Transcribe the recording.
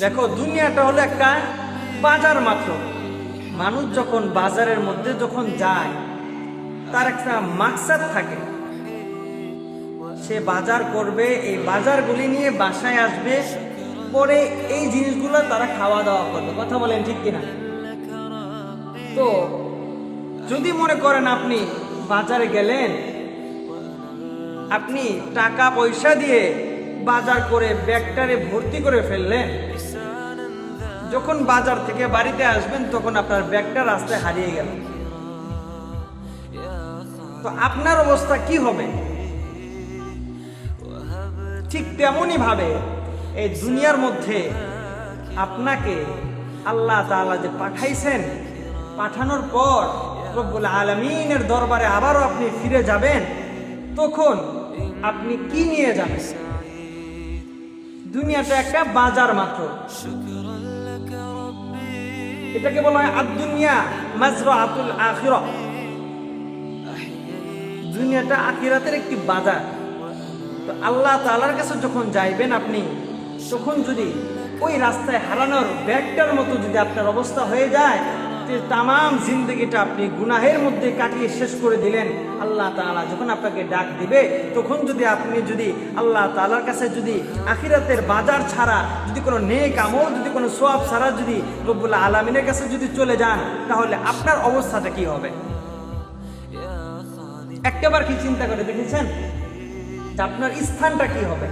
দেখো, দুনিয়াটা হলো একটা বাজার মাত্র। মানুষ যখন বাজারের মধ্যে যখন যায়, তার একটা মাকসাদ থাকে। সে বাজার করবে, এই বাজারগুলি নিয়ে বাসায় আসবে, পরে এই জিনিসগুলো তারা খাওয়া দাওয়া করবে। কথা বলেন ঠিক কিনা? তো যদি মনে করেন আপনি বাজারে গেলেন, আপনি টাকা পয়সা দিয়ে বাজার করে ব্যাগটারে ভর্তি করে ফেললেন, যখন বাজার থেকে বাড়িতে আসবেন তখন আপনার ব্যাগটা রাস্তায় হারিয়ে গেল, তো আপনার অবস্থা কি হবে? ঠিক তেমনই ভাবে এই দুনিয়ার মধ্যে আপনাকে আল্লাহ তাআলা যে পাঠাইছেন, পাঠানোর পর রব্বুল আলামিনের দরবারে আবারও আপনি ফিরে যাবেন, তখন আপনি কি নিয়ে যাবেন? দুনিয়াটা একটা বাজার মাত্র। এটাকে বলা হয় আদ-দুনিয়া মাজরাআতুল আখিরাহ। দুনিয়াটা আখিরাতের একটি বাজার। তো আল্লাহ তাআলার কাছে যখন যাইবেন আপনি, তখন যদি ওই রাস্তায় হারানোর ব্যাগটার মতো যদি আপনার অবস্থা হয়ে যায়, যে তামাম জিন্দগিটা আপনি গুনাহের মধ্যে কাটিয়ে শেষ করে দিলেন, আল্লাহ তাআলা যখন আপনাকে ডাক দিবে, তখন যদি আপনি আল্লাহ তাআলার কাছে আখিরাতের বাজার ছাড়া কোনো নেক আমল, কোনো সওয়াব ছাড়া রব্বুল আলামিনের কাছে চলে যান, তাহলে আপনার অবস্থাটা কি হবে? একটাবার কি চিন্তা করে দেখেছেন যে আপনার স্থানটা কি হবে?